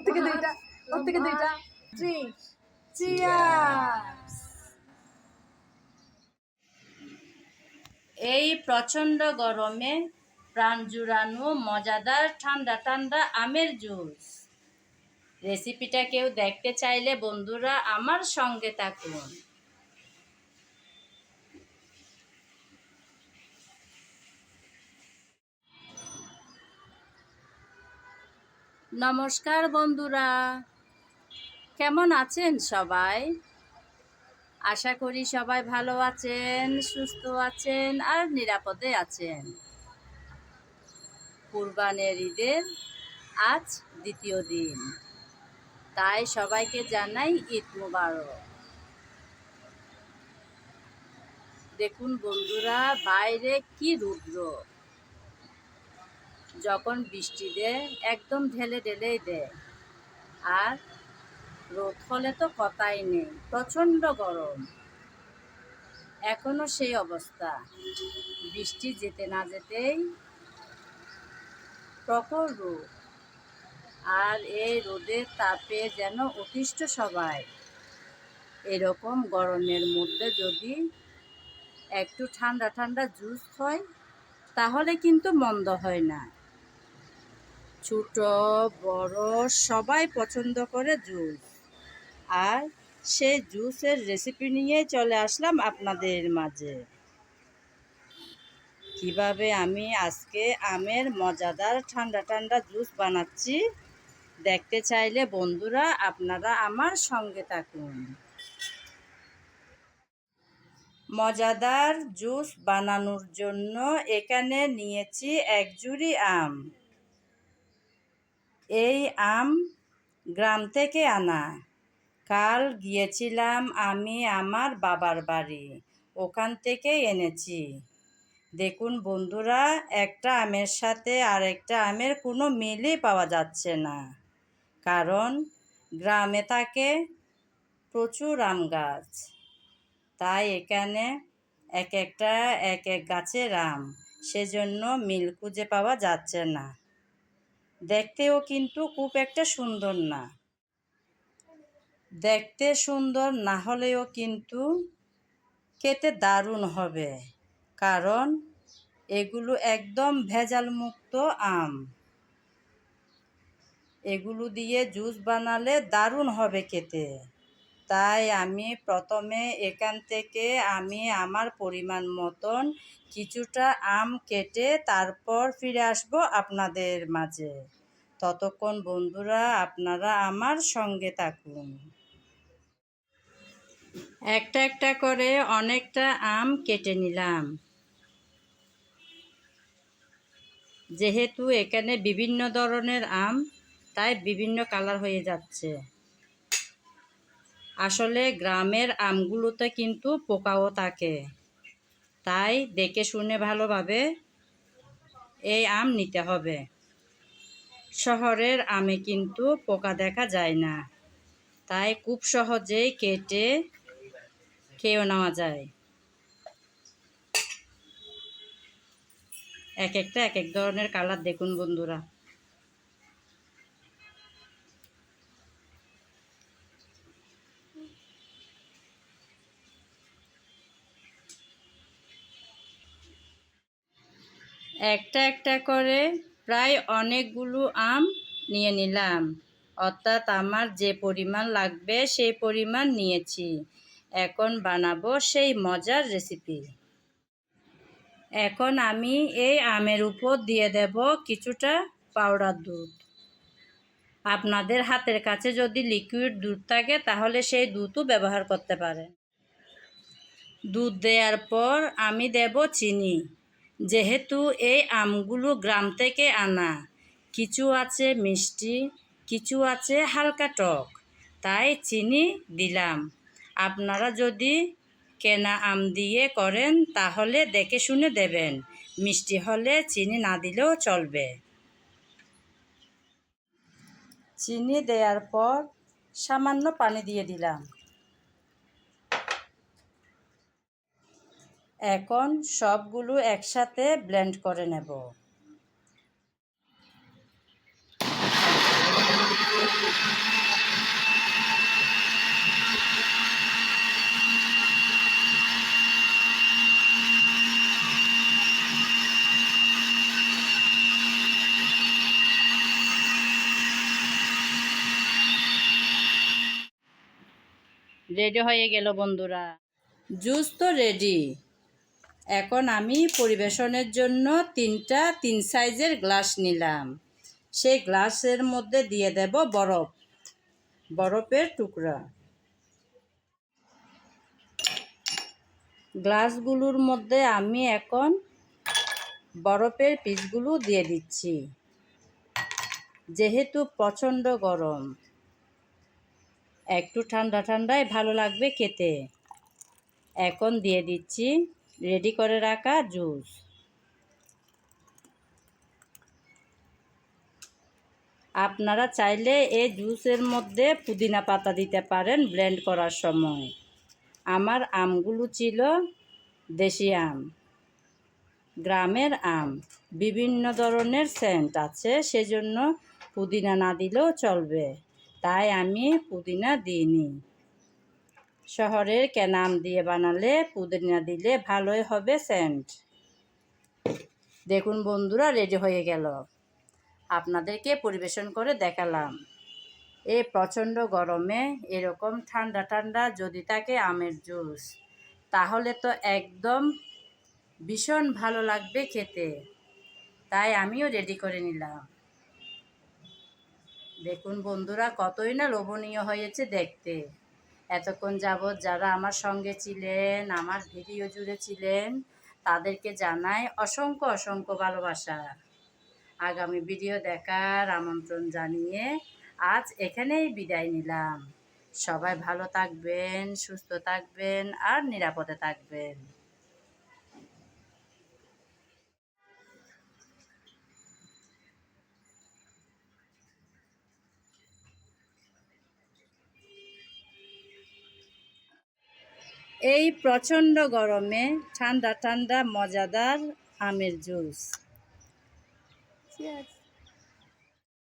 থেকে দুইটা, ওর থেকে দুইটা। Three, cheers. এই প্রচণ্ড গরমে প্রাণ জুড়ানো মজাদার ঠান্ডা ঠান্ডা আমের জুস রেসিপিটা কেউ দেখতে চাইলে বন্ধুরা আমার সঙ্গে থাকুন। নমস্কার বন্ধুরা, কেমন আছেন সবাই? আশা করি সবাই ভালো আছেন, সুস্থ আছেন আর নিরাপদে আছেন। কুরবানের ঈদের আজ দ্বিতীয় দিন, তাই সবাইকে জানাই ঈদ মোবারক। দেখুন বন্ধুরা, বাইরে কি রৌদ্র, যখন বৃষ্টি দেয় একদম ঢেলে ঢেলেই দেয়, আর রোদ হলে তো কথাই নেই, প্রচণ্ড গরম। এখনো সেই অবস্থা, বৃষ্টি যেতে না যেতেই প্রখর রোদ, আর এই রোদের তাপে যেন অতিষ্ঠ সবাই। এরকম গরমের মধ্যে যদি একটু ঠান্ডা ঠান্ডা জুস হয় তাহলে কিন্তু মন্দ হয় না। ছোট বড় সবাই পছন্দ করে জুস, আর সেই জুসের রেসিপি নিয়ে চলে আসলাম আপনাদের মাঝে। কিভাবে আমি আজকে আমের মজাদার ঠান্ডা ঠান্ডা জুস বানাচ্ছি দেখতে চাইলে বন্ধুরা আপনারা আমার সঙ্গে থাকুন। মজাদার জুস বানানোর জন্য এখানে নিয়েছি এক ঝুড়ি আম। এই আম গ্রাম থেকে আনা। কাল গিয়েছিলাম আমি আমার বাবার বাড়ি, ওখান থেকে এনেছি। দেখুন বন্ধুরা, একটা আমের সাথে আরেকটা আমের কোনো মিলই পাওয়া যাচ্ছে না, কারণ গ্রামে থাকে প্রচুর আম গাছ, তাই এখানে এক একটা এক এক গাছের আম, সেজন্য মিল খুঁজে পাওয়া যাচ্ছে না। দেখতেও কিন্তু খুব একটা সুন্দর না। দেখতে সুন্দর না হলেও কিন্তু খেতে দারুণ হবে, কারণ এগুলো একদম ভেজাল মুক্ত আম। এগুলো দিয়ে জুস বানালে দারুণ হবে খেতে। তাই আমি প্রথমে এখান থেকে আমার পরিমাণ মতন কিছুটা আম কেটে তারপর ফিরে আসব আপনাদের মাঝে। ততক্ষণ বন্ধুরা আপনারা আমার সঙ্গে থাকুন। একটা একটা করে অনেকটা আম কেটে নিলাম। যেহেতু এখানে বিভিন্ন ধরনের আম, তাই বিভিন্ন কালার হয়ে যাচ্ছে। আসলে গ্রামের আমগুলোতে কিন্তু পোকাও থাকে, তাই দেখে শুনে ভালোভাবে এই আম নিতে হবে। শহরের আমে কিন্তু পোকা দেখা যায় না, তাই খুব সহজেই কেটে খেয়েও নেওয়া যায়। এক একটা এক এক ধরনের কালার দেখুন বন্ধুরা। একটা একটা করে প্রায় অনেকগুলো আম নিয়ে নিলাম, অর্থাৎ আমার যে পরিমাণ লাগবে সেই পরিমাণ নিয়েছি। এখন বানাবো সেই মজার রেসিপি। এখন আমি এই আমের উপর দিয়ে দেব কিছুটা পাউডার দুধ। আপনাদের হাতের কাছে যদি লিকুইড দুধ থাকে তাহলে সেই দুধও ব্যবহার করতে পারেন। দুধ দেওয়ার পর আমি দেব চিনি। যেহেতু এই আমগুলো গ্রাম থেকে আনা, কিছু আছে মিষ্টি, কিছু আছে হালকা টক, তাই চিনি দিলাম। আপনারা যদি কেনা আম দিয়ে করেন তাহলে দেখে শুনে দেবেন, মিষ্টি হলে চিনি না দিলেও চলবে। চিনি দেওয়ার পর সামান্য পানি দিয়ে দিলাম। এখন সবগুলো একসাথে ব্লেন্ড করে নেব। রেডি হয়ে গেল বন্ধুরা। জুস তো রেডি। এখন আমি পরিবেশনের জন্য 3 সাইজের গ্লাস নিলাম। সেই গ্লাসের মধ্যে দিয়ে দেব বরফের টুকরা। গ্লাসগুলোর মধ্যে আমি এখন বরফের পিসগুলো দিয়ে দিচ্ছি। যেহেতু প্রচণ্ড গরম, একটু ঠান্ডা ঠান্ডায় ভালো লাগবে খেতে। এখন দিয়ে দিচ্ছি রেডি করে রাখা জুস। আপনারা চাইলে এই জুসের মধ্যে পুদিনা পাতা দিতে পারেন ব্লেন্ড করার সময়। আমার আমগুলো ছিল দেশি আম, গ্রামের আম। বিভিন্ন ধরনের সেন্ট আছে, সেজন্য পুদিনা না দিলেও চলবে, তাই আমি পুদিনা দিইনি। শহরের কেনা আম দিয়ে বানালে পুদিনা দিলে ভালোই হবে সেন্ট। দেখুন বন্ধুরা, রেডি হয়ে গেল। আপনাদেরকে পরিবেশন করে দেখালাম। এই প্রচণ্ড গরমে এরকম ঠান্ডা ঠান্ডা যদি থাকে আমের জুস, তাহলে তো একদম ভীষণ ভালো লাগবে খেতে। তাই আমিও রেডি করে নিলাম। দেখুন বন্ধুরা, কতই না লোভনীয় হয়েছে দেখতে। এতক্ষণ যাবৎ যারা আমার সঙ্গে ছিলেন, আমার ভিডিও জুড়ে ছিলেন, তাদেরকে জানাই অসংখ্য অসংখ্য ভালোবাসা। আগামী ভিডিও দেখার আমন্ত্রণ জানিয়ে আজ এখানেই বিদায় নিলাম। সবাই ভালো থাকবেন, সুস্থ থাকবেন আর নিরাপদে থাকবেন। এই প্রচণ্ড গরমে ঠান্ডা ঠান্ডা মজাদার আমের জুস। Cheers.